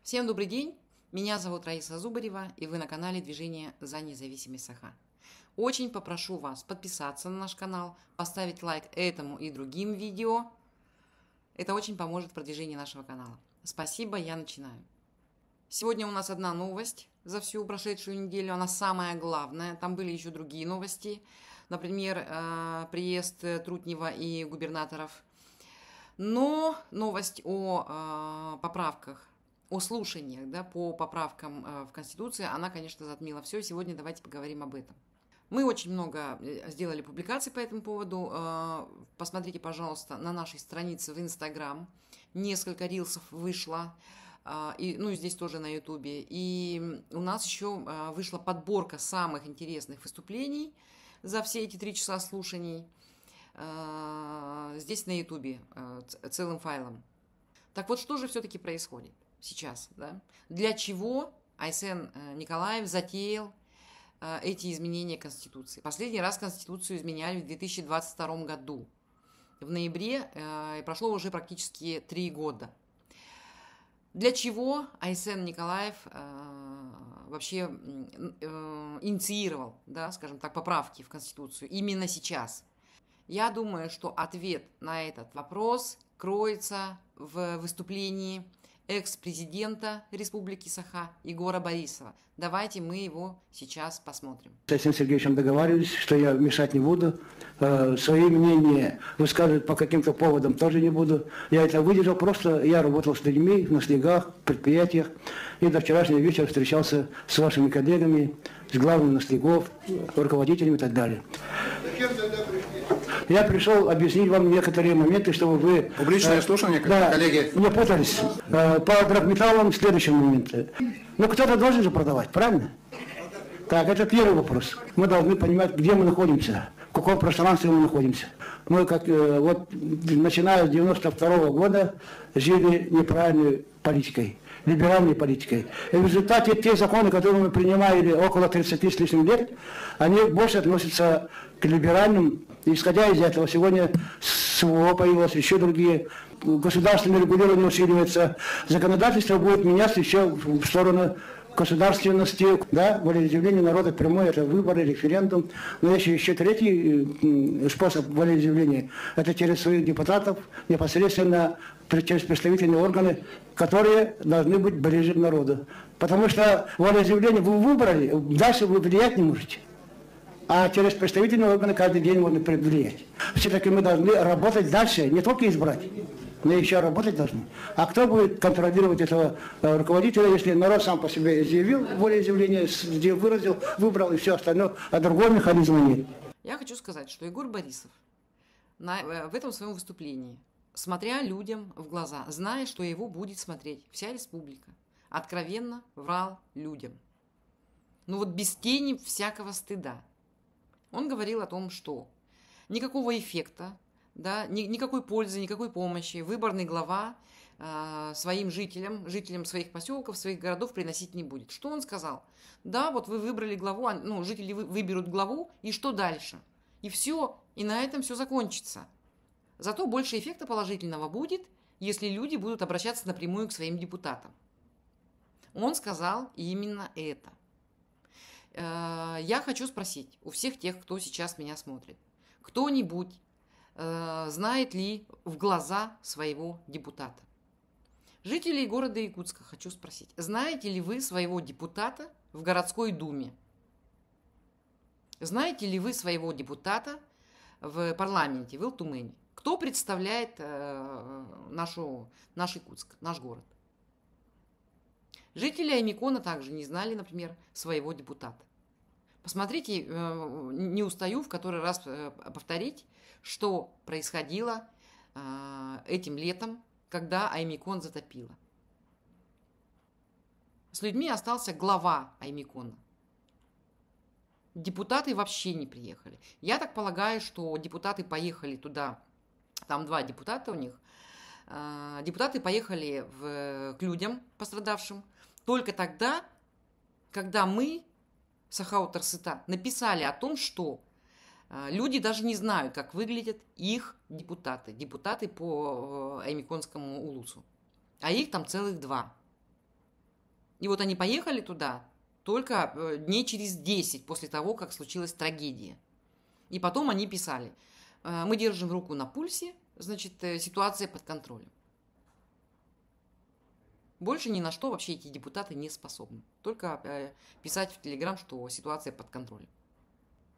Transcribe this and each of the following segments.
Всем добрый день, меня зовут Раиса Зубарева, и вы на канале Движение за независимость Саха. Очень попрошу вас подписаться на наш канал, поставить лайк этому и другим видео. Это очень поможет в продвижении нашего канала. Спасибо, я начинаю. Сегодня у нас одна новость за всю прошедшую неделю, она самая главная. Там были еще другие новости, например, приезд Трутнева и губернаторов. Но новость о поправках, о слушаниях, да, по поправкам в Конституции, она, конечно, затмила все. Сегодня давайте поговорим об этом. Мы очень много сделали публикаций по этому поводу. Посмотрите, пожалуйста, на нашей странице в Инстаграм. Несколько рилсов вышло. И здесь тоже на Ютубе. И у нас еще вышла подборка самых интересных выступлений за все эти 3 часа слушаний. Здесь на Ютубе целым файлом. Так вот, что же все-таки происходит сейчас? Да? Для чего Айсен Николаев затеял эти изменения Конституции? Последний раз Конституцию изменяли в 2022 году. В ноябре, прошло уже практически 3 года. Для чего Айсен Николаев вообще инициировал, да, скажем так, поправки в Конституцию именно сейчас? Я думаю, что ответ на этот вопрос кроется в выступлении экс-президента Республики Саха Егора Борисова. Давайте мы его сейчас посмотрим. С Айсеном Сергеевичем договаривались, что я мешать не буду. Свои мнения высказывать по каким-то поводам тоже не буду. Я это выдержал, просто я работал с людьми на слегах, предприятиях. И до вчерашнего вечера встречался с вашими коллегами, с главными наслегов, руководителями и так далее. Я пришел объяснить вам некоторые моменты, чтобы вы... Публичное слушание, коллеги. Не путались. По драгметаллам следующий момент. Ну, кто-то должен же продавать, правильно? Так, это первый вопрос. Мы должны понимать, где мы находимся, в каком пространстве мы находимся. Мы, начиная с 92 года, жили неправильной политикой, либеральной политикой. И в результате те законы, которые мы принимали около 30 с лишним лет, они больше относятся к либеральным. Исходя из этого, сегодня СВО появилось, еще другие. Государственное регулирование усиливается. Законодательство будет меняться еще в сторону государственности. Да, волеизъявление народа прямое, это выборы, референдум. Но есть еще третий способ волеизъявления. Это через своих депутатов, непосредственно через представительные органы, которые должны быть ближе к народу. Потому что волеизъявление вы выбрали, дальше вы влиять не можете. А через представительные органы каждый день можно влиять. Все-таки мы должны работать дальше, не только избрать, но еще работать должны. А кто будет контролировать этого руководителя, если народ сам по себе заявил волеизъявление, выразил, выбрал и все остальное, а другого механизма нет. Я хочу сказать, что Егор Борисов в этом своем выступлении, смотря людям в глаза, зная, что его будет смотреть вся республика, откровенно врал людям. Без тени всякого стыда. Он говорил о том, что никакого эффекта, да, никакой пользы, никакой помощи выборный глава своим жителям своих поселков, своих городов приносить не будет. Что он сказал? Да, вот вы выбрали главу, жители выберут главу, и что дальше? И все, и на этом все закончится. Зато больше эффекта положительного будет, если люди будут обращаться напрямую к своим депутатам. Он сказал именно это. Я хочу спросить у всех тех, кто сейчас меня смотрит, кто-нибудь знает ли в глаза своего депутата? Жителей города Якутска хочу спросить, знаете ли вы своего депутата в городской думе? Знаете ли вы своего депутата в парламенте, в Илтумене? Кто представляет наш Якутск, наш город? Жители Аймикона также не знали, например, своего депутата. Посмотрите, не устаю в который раз повторить, что происходило этим летом, когда Аймикон затопило. С людьми остался глава Аймикона. Депутаты вообще не приехали. Я так полагаю, что депутаты поехали туда, там 2 депутата у них, депутаты поехали к людям пострадавшим только тогда, когда мы, Саха-Утарсыта, написали о том, что люди даже не знают, как выглядят их депутаты по Аймиконскому улусу. А их там целых 2. И вот они поехали туда только дней через 10 после того, как случилась трагедия. И потом они писали: мы держим руку на пульсе, значит, ситуация под контролем. Больше ни на что вообще эти депутаты не способны. Только писать в Телеграм, что ситуация под контролем.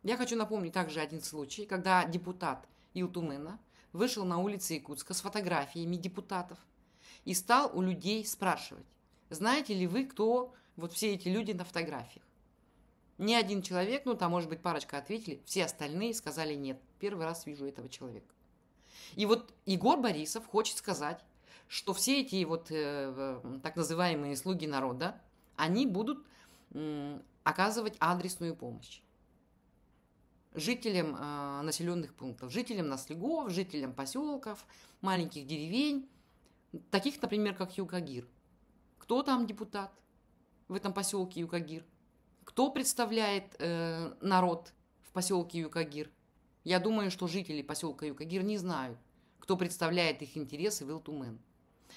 Я хочу напомнить также один случай, когда депутат Илтумена вышел на улицы Якутска с фотографиями депутатов и стал у людей спрашивать: знаете ли вы, кто вот все эти люди на фотографиях? Ни один человек, ну там может быть парочка ответили, все остальные сказали нет. Первый раз вижу этого человека. И вот Егор Борисов хочет сказать, что все эти вот так называемые слуги народа, они будут оказывать адресную помощь жителям населенных пунктов, жителям наслегов, жителям поселков, маленьких деревень, таких, например, как Юкагир. Кто там депутат в этом поселке Юкагир? Кто представляет народ в поселке Юкагир? Я думаю, что жители поселка Юкагир не знают, кто представляет их интересы в Илтумен.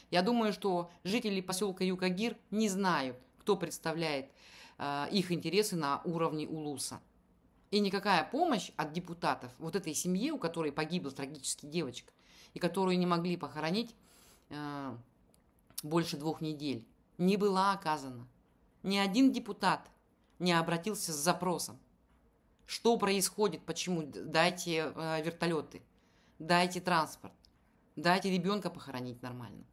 Я думаю, что жители поселка Юкагир не знают, кто представляет их интересы на уровне Улуса. И никакая помощь от депутатов вот этой семье, у которой погибла трагически девочка, и которую не могли похоронить больше 2 недель, не была оказана. Ни один депутат не обратился с запросом. Что происходит, почему? Дайте вертолеты, дайте транспорт, дайте ребенка похоронить нормально.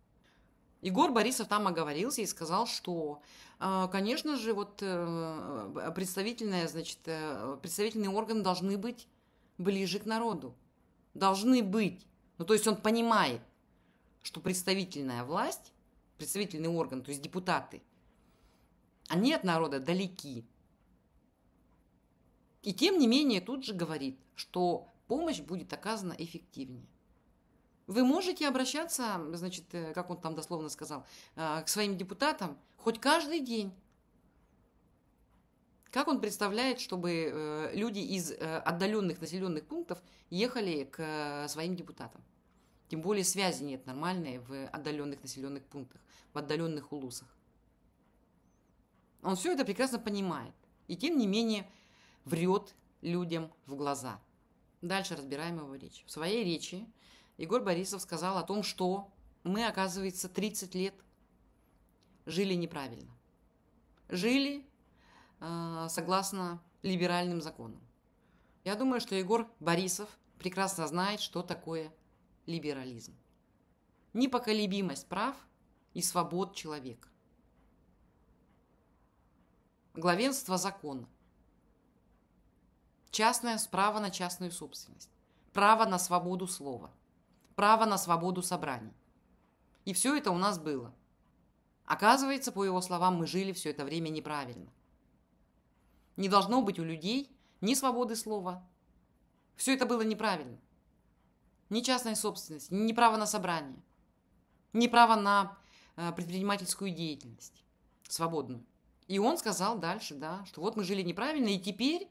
Егор Борисов там оговорился и сказал, что, конечно же, вот представительные органы должны быть ближе к народу. Должны быть. Ну, то есть он понимает, что представительная власть, представительный орган, то есть депутаты, они от народа далеки. И тем не менее тут же говорит, что помощь будет оказана эффективнее. Вы можете обращаться, значит, как он там дословно сказал, к своим депутатам хоть каждый день. Как он представляет, чтобы люди из отдаленных населенных пунктов ехали к своим депутатам? Тем более связи нет нормальной в отдаленных населенных пунктах, в отдаленных улусах. Он все это прекрасно понимает. И тем не менее врет людям в глаза. Дальше разбираем его речь. В своей речи Егор Борисов сказал о том, что мы, оказывается, 30 лет жили неправильно. Жили согласно либеральным законам. Я думаю, что Егор Борисов прекрасно знает, что такое либерализм. Непоколебимость прав и свобод человека. Главенство закона. Частное право на частную собственность. Право на свободу слова. Право на свободу собраний. И все это у нас было. Оказывается, по его словам, мы жили все это время неправильно. Не должно быть у людей ни свободы слова. Все это было неправильно. Ни частной собственности, ни права на собрание, ни права на предпринимательскую деятельность свободную. И он сказал дальше, да, что вот мы жили неправильно, и теперь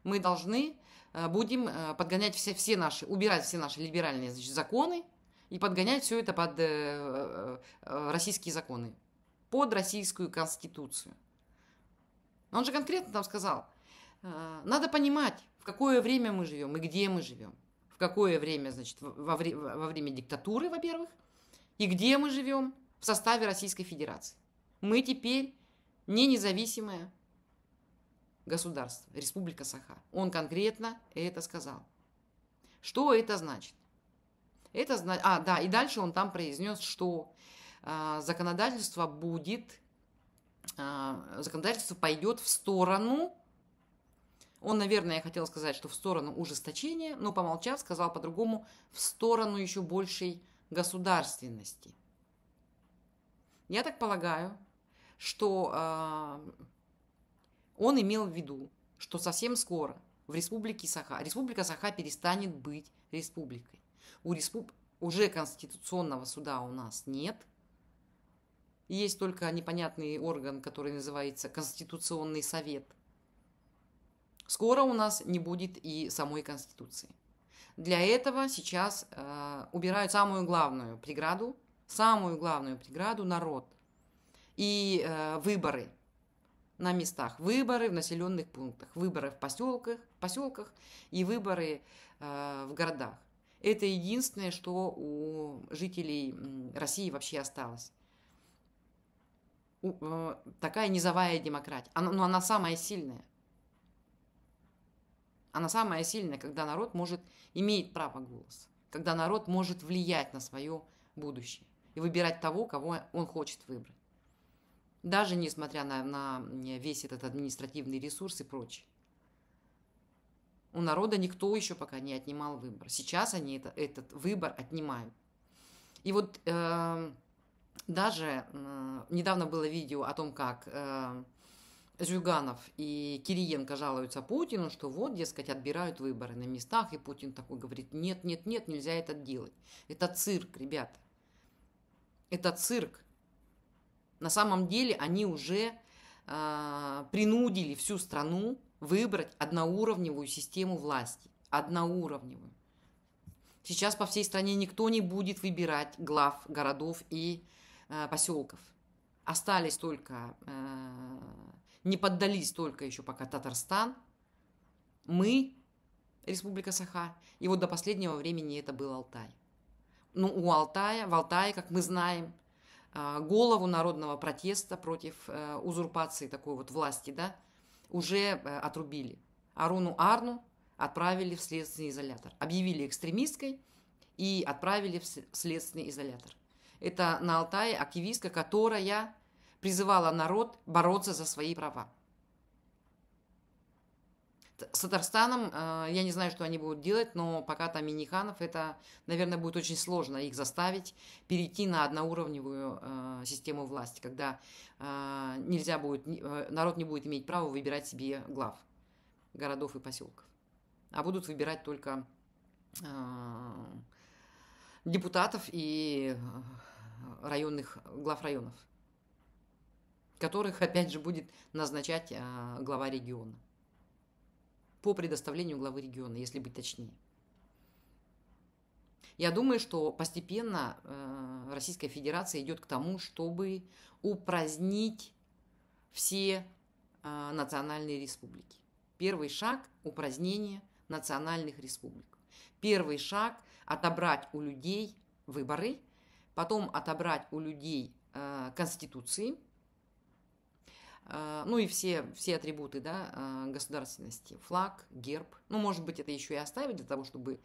мы должны будем подгонять убирать все наши либеральные, значит, законы и подгонять все это под российские законы, под российскую конституцию. Он же конкретно там сказал, надо понимать, в какое время мы живем и где мы живем. В какое время, значит, во время диктатуры, во-первых, и где мы живем в составе Российской Федерации. Мы теперь не независимое государство, Республика Саха. Он конкретно это сказал. Что это значит? Это значит, и дальше он там произнес, что законодательство пойдет в сторону, он, наверное, хотел сказать, что в сторону ужесточения, но, помолчав, сказал по-другому, в сторону еще большей государственности. Я так полагаю, что он имел в виду, что совсем скоро в Республике Саха, Республика Саха перестанет быть республикой. Уже конституционного суда у нас нет. Есть только непонятный орган, который называется Конституционный совет. Скоро у нас не будет и самой Конституции. Для этого сейчас убирают самую главную преграду – народ. и выборы на местах, выборы в населенных пунктах, выборы в поселках и выборы в городах. Это единственное, что у жителей России вообще осталось. Такая низовая демократия. Но она самая сильная. Она самая сильная, когда народ имеет право голоса, когда народ может влиять на свое будущее и выбирать того, кого он хочет выбрать. Даже несмотря на весь этот административный ресурс и прочее. У народа никто еще пока не отнимал выбор. Сейчас они этот выбор отнимают. И вот даже недавно было видео о том, как Зюганов и Кириенко жалуются Путину, что вот, дескать, отбирают выборы на местах, и Путин такой говорит: нет, нет, нет, нельзя это делать. Это цирк, ребята. Это цирк. На самом деле они уже принудили всю страну выбрать одноуровневую систему власти. Одноуровневую. Сейчас по всей стране никто не будет выбирать глав городов и поселков. Остались только, не поддались только еще пока Татарстан, мы, Республика Саха, и вот до последнего времени это был Алтай. Ну, в Алтае, как мы знаем, голову народного протеста против узурпации такой вот власти, да, уже отрубили. Аруну Арну отправили в следственный изолятор. Объявили экстремисткой и отправили в следственный изолятор. Это на Алтае активистка, которая призывала народ бороться за свои права. С Татарстаном я не знаю, что они будут делать, но пока там Минниханов, это, наверное, будет очень сложно их заставить перейти на одноуровневую систему власти, когда нельзя будет, народ не будет иметь права выбирать себе глав городов и поселков, а будут выбирать только депутатов и глав районов, которых, опять же, будет назначать глава региона. По предоставлению главы региона, если быть точнее. Я думаю, что постепенно Российская Федерация идет к тому, чтобы упразднить все национальные республики. Первый шаг – упразднение национальных республик. Первый шаг – отобрать у людей выборы, потом отобрать у людей конституции, ну и все атрибуты, да, государственности, флаг, герб. Ну, может быть, это еще и оставить для того, чтобы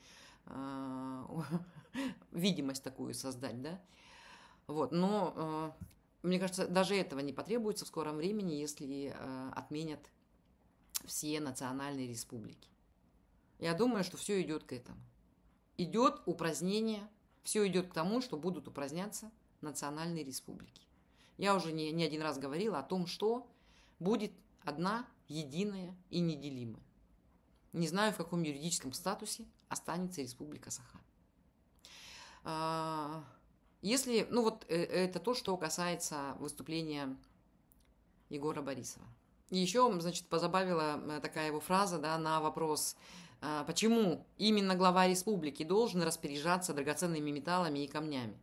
видимость такую создать, да. Вот, но мне кажется, даже этого не потребуется в скором времени, если отменят все национальные республики. Я думаю, что все идет к этому. Идет упразднение, все идет к тому, что будут упраздняться национальные республики. Я уже не один раз говорила о том, что будет одна, единая и неделимая. Не знаю, в каком юридическом статусе останется Республика Саха. Если, ну вот это то, что касается выступления Егора Борисова. И еще, значит, позабавила такая его фраза, да, на вопрос, почему именно глава республики должен распоряжаться драгоценными металлами и камнями.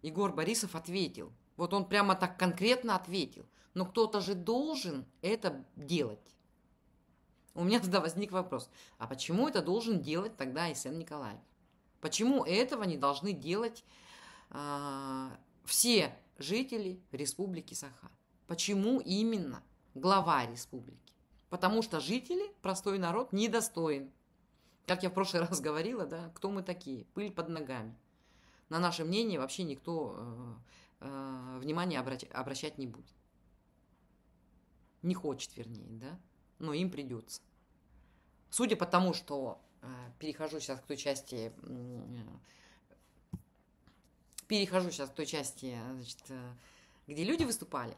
Егор Борисов ответил. Вот он прямо так конкретно ответил. Но кто-то же должен это делать. У меня тогда возник вопрос. А почему это должен делать тогда Айсен Николаев? Почему этого не должны делать все жители Республики Саха? Почему именно глава республики? Потому что жители, простой народ, недостоин. Как я в прошлый раз говорила, да, кто мы такие? Пыль под ногами. На наше мнение вообще никто внимания обращать не будет. Не хочет, вернее, да? Но им придется. Судя по тому, что перехожу сейчас к той части, значит, где люди выступали,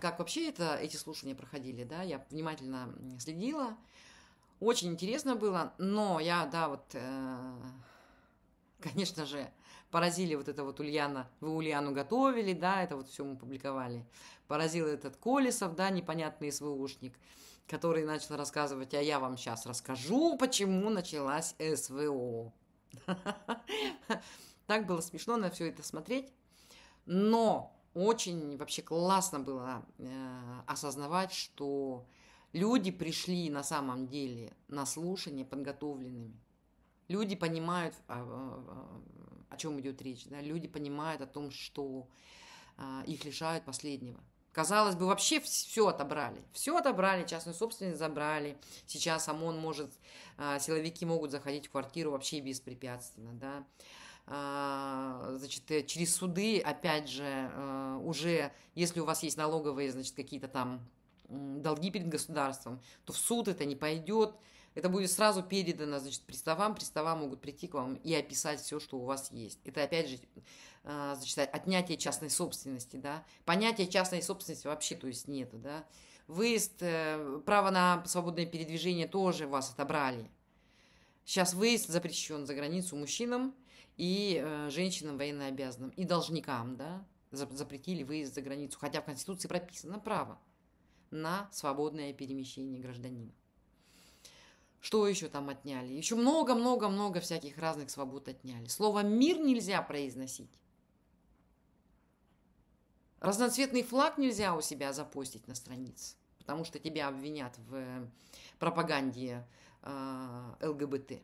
как вообще эти слушания проходили, да, я внимательно следила. Очень интересно было, но я, да, вот, конечно же, поразили вот это вот Ульяна, вы Ульяну готовили, да, это вот все мы публиковали. Поразил этот Колесов, да, непонятный СВОшник, который начал рассказывать, а я вам сейчас расскажу, почему началась СВО. Так было смешно на все это смотреть, но очень вообще классно было осознавать, что люди пришли на самом деле на слушание подготовленными. Люди понимают, о чем идет речь. Да? Люди понимают о том, что их лишают последнего. Казалось бы, вообще все отобрали. Все отобрали, частную собственность забрали. Сейчас ОМОН может, силовики могут заходить в квартиру вообще беспрепятственно. Да? Значит, через суды, опять же, уже, если у вас есть налоговые, значит, какие-то там долги перед государством, то в суд это не пойдет. Это будет сразу передано, значит, приставам. Пристава могут прийти к вам и описать все, что у вас есть. Это, опять же, значит, отнятие частной собственности, да. Понятия частной собственности вообще, то есть, нету, да. Выезд, право на свободное передвижение тоже вас отобрали. Сейчас выезд запрещен за границу мужчинам и женщинам военнообязанным, и должникам, да, запретили выезд за границу, хотя в Конституции прописано право на свободное перемещение гражданина. Что еще там отняли? Еще много-много-много всяких разных свобод отняли. Слово «мир» нельзя произносить. Разноцветный флаг нельзя у себя запостить на странице, потому что тебя обвинят в пропаганде ЛГБТ.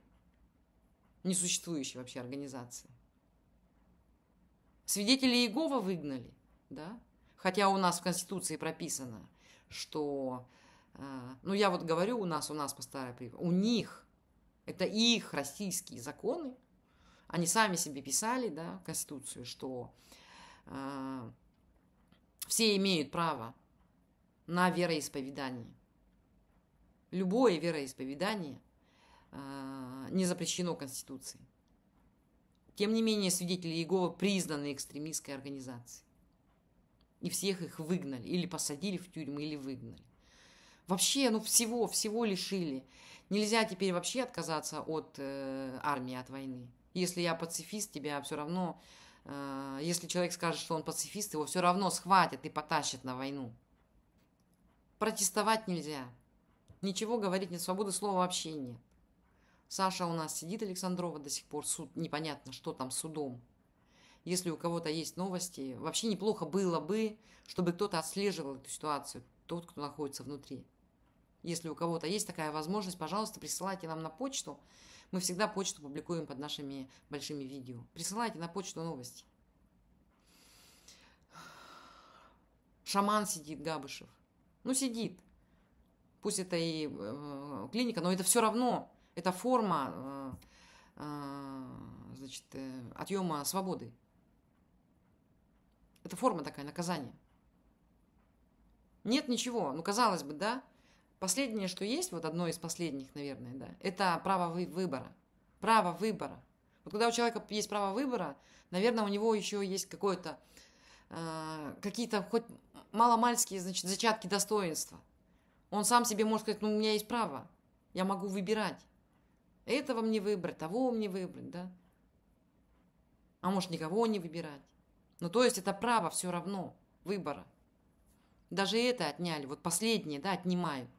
Несуществующей вообще организации. Свидетелей Иеговы выгнали, да? Хотя у нас в Конституции прописано, что, ну я вот говорю, у нас по старой привычке, у них, это их российские законы, они сами себе писали, да, Конституцию, что все имеют право на вероисповедание. Любое вероисповедание не запрещено Конституцией. Тем не менее, свидетели Иеговы признаны экстремистской организацией. И всех их выгнали, или посадили в тюрьму, или выгнали. Вообще, ну всего лишили. Нельзя теперь вообще отказаться от армии, от войны. Если я пацифист, тебя все равно, если человек скажет, что он пацифист, его все равно схватят и потащат на войну. Протестовать нельзя. Ничего говорить нет, свободы слова вообще нет. Саша у нас сидит, Александрова, до сих пор, суд, непонятно, что там с судом. Если у кого-то есть новости, вообще неплохо было бы, чтобы кто-то отслеживал эту ситуацию, тот, кто находится внутри. Если у кого-то есть такая возможность, пожалуйста, присылайте нам на почту. Мы всегда почту публикуем под нашими большими видео. Присылайте на почту новости. Шаман сидит, Габышев. Ну, сидит. Пусть это и клиника, но это все равно, это форма, значит, отъема свободы. Это форма такая, наказание. Нет ничего, ну, казалось бы, да, последнее, что есть, вот одно из последних, наверное, да, это право выбора. Право выбора. Вот когда у человека есть право выбора, наверное, у него еще есть какое-то, какие-то хоть маломальские, значит, зачатки достоинства. Он сам себе может сказать, ну, у меня есть право, я могу выбирать. Этого мне выбрать, того мне выбрать, да. А может, никого не выбирать. Ну, то есть, это право все равно выбора. Даже это отняли, вот последнее, да, отнимают.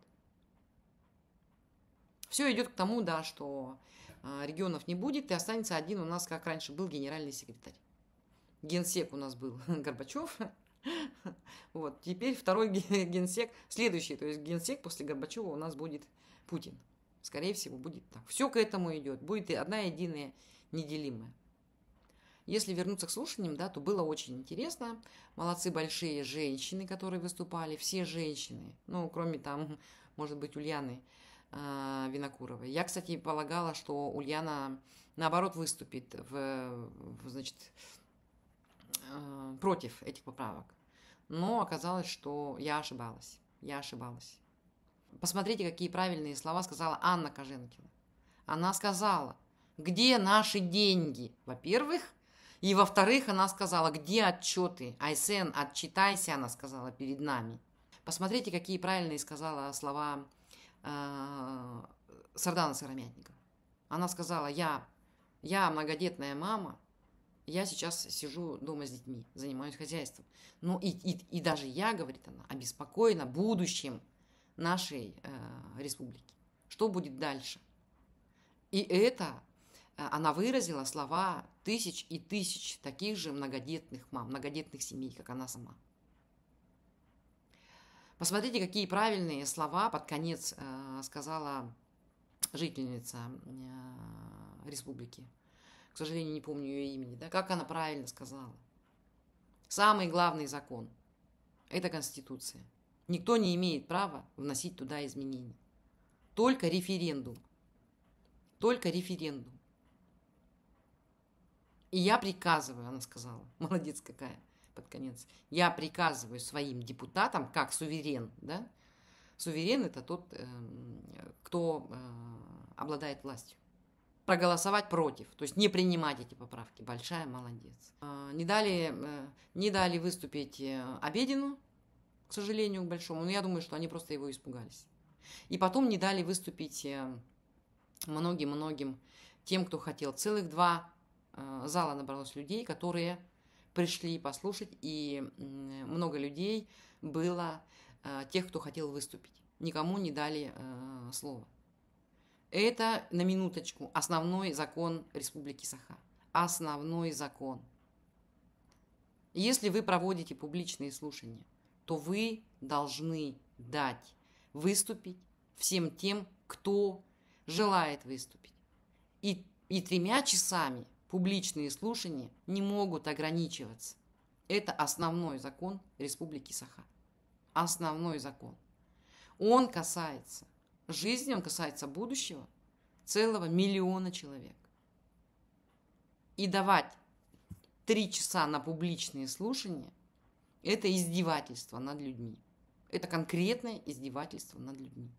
Все идет к тому, да, что регионов не будет, и останется один у нас, как раньше был, генеральный секретарь. Генсек у нас был Горбачев. Вот, теперь второй генсек, следующий, то есть генсек после Горбачева у нас будет Путин. Скорее всего, будет так. Все к этому идет. Будет одна единая, неделимая. Если вернуться к слушаниям, да, то было очень интересно. Молодцы большие женщины, которые выступали. Все женщины. Ну, кроме там, может быть, Ульяны Винокуровой. Я, кстати, полагала, что Ульяна, наоборот, выступит значит, против этих поправок. Но оказалось, что я ошибалась. Посмотрите, какие правильные слова сказала Анна Коженкина. Она сказала, где наши деньги, во-первых, и во-вторых, она сказала, где отчеты? Айсен, отчитайся, она сказала, перед нами. Посмотрите, какие правильные сказала слова Сардана Сыромятникова. Она сказала, я многодетная мама, я сейчас сижу дома с детьми, занимаюсь хозяйством. Ну и даже я, говорит она, обеспокоена будущим нашей республики. Что будет дальше? И это она выразила слова тысяч и тысяч таких же многодетных мам, многодетных семей, как она сама. Посмотрите, какие правильные слова под конец сказала жительница республики. К сожалению, не помню ее имени. Да? Как она правильно сказала. Самый главный закон – это Конституция. Никто не имеет права вносить туда изменения. Только референдум. Только референдум. И я приказываю, она сказала, молодец какая, под конец, я приказываю своим депутатам, как суверен, да? Суверен – это тот, кто обладает властью. Проголосовать против, то есть не принимать эти поправки. Большая молодец. Не дали выступить Обедину, к сожалению, к большому, но я думаю, что они просто его испугались. И потом не дали выступить многим тем, кто хотел. Целых 2 зала набралось людей, которые пришли послушать, и много людей было тех, кто хотел выступить. Никому не дали слова. Это, на минуточку, основной закон Республики Саха. Основной закон. Если вы проводите публичные слушания, то вы должны дать выступить всем тем, кто желает выступить. И 3 часами публичные слушания не могут ограничиваться. Это основной закон Республики Саха. Основной закон. Он касается жизни, он касается будущего целого миллиона человек. И давать 3 часа на публичные слушания – это издевательство над людьми. Это конкретное издевательство над людьми.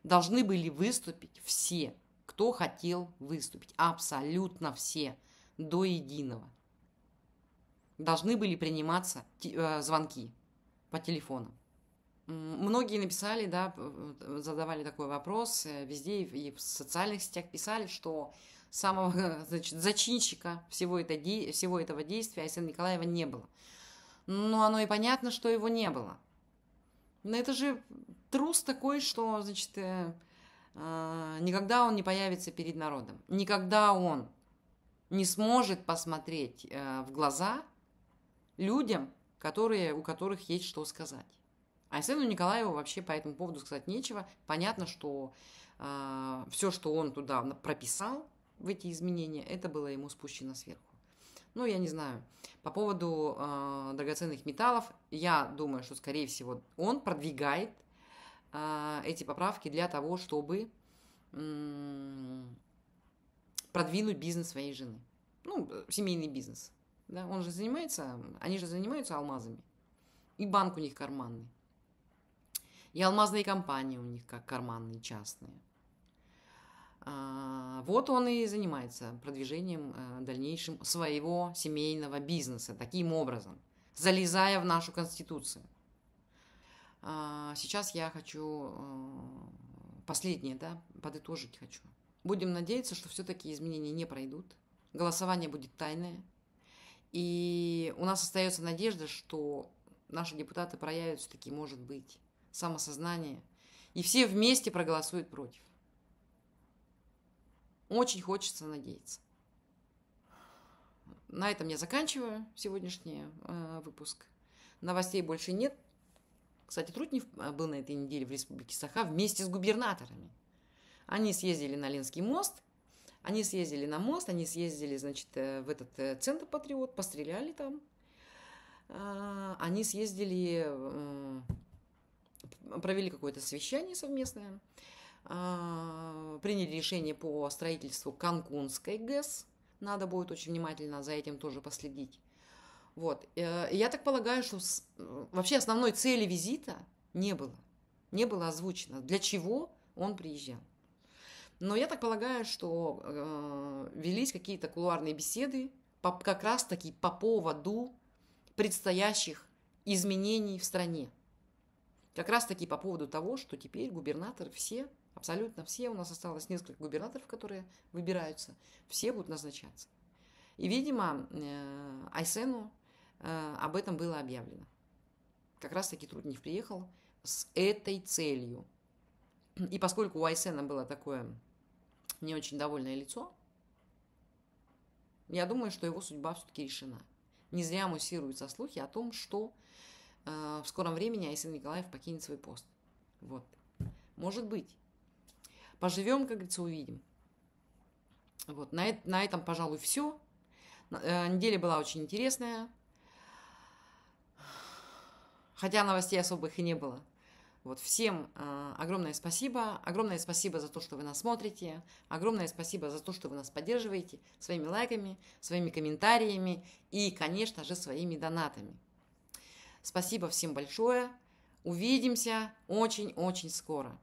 Должны были выступить все, кто хотел выступить. Абсолютно все, до единого. Должны были приниматься звонки по телефонам. Многие написали, да, задавали такой вопрос, везде и в социальных сетях писали, что самого, значит, зачинщика всего этого действия Айсена Николаева не было. Но оно и понятно, что его не было. Но это же трус такой, что, значит, никогда он не появится перед народом. Никогда он не сможет посмотреть в глаза людям, у которых есть что сказать. Айсену Николаеву вообще по этому поводу сказать нечего. Понятно, что все, что он туда прописал, в эти изменения, это было ему спущено сверху. Ну, я не знаю. По поводу драгоценных металлов, я думаю, что, скорее всего, он продвигает эти поправки для того, чтобы продвинуть бизнес своей жены. Ну, семейный бизнес. Да? Они же занимаются алмазами. И банк у них карманный. И алмазные компании у них как карманные, частные. Вот он и занимается продвижением дальнейшим своего семейного бизнеса, таким образом, залезая в нашу Конституцию. Сейчас я хочу последнее, да, подытожить хочу. Будем надеяться, что все-таки изменения не пройдут. Голосование будет тайное. И у нас остается надежда, что наши депутаты проявят все-таки, может быть, самосознание. И все вместе проголосуют против. Очень хочется надеяться. На этом я заканчиваю сегодняшний выпуск. Новостей больше нет. Кстати, Трутнев был на этой неделе в Республике Саха вместе с губернаторами. Они съездили на Ленский мост, они съездили на мост, они съездили, значит, в этот центр Патриот, постреляли там. Они съездили, провели какое-то совещание совместное, приняли решение по строительству Канкунской ГЭС. Надо будет очень внимательно за этим тоже последить. Вот. Я так полагаю, что вообще основной цели визита не было. Не было озвучено, для чего он приезжал. Но я так полагаю, что велись какие-то кулуарные беседы как раз-таки по поводу предстоящих изменений в стране. Как раз-таки по поводу того, что теперь губернаторы все, абсолютно все, у нас осталось несколько губернаторов, которые выбираются, все будут назначаться. И, видимо, Айсену об этом было объявлено. Как раз-таки Трутнев приехал с этой целью. И поскольку у Айсена было такое не очень довольное лицо, я думаю, что его судьба все-таки решена. Не зря муссируются слухи о том, что в скором времени Айсен Николаев покинет свой пост. Вот. Может быть. Поживем, как говорится, увидим. Вот. На этом, пожалуй, все. Неделя была очень интересная. Хотя новостей особых и не было. Вот. Всем огромное спасибо. Огромное спасибо за то, что вы нас смотрите. Огромное спасибо за то, что вы нас поддерживаете своими лайками, своими комментариями и, конечно же, своими донатами. Спасибо всем большое. Увидимся очень-очень скоро.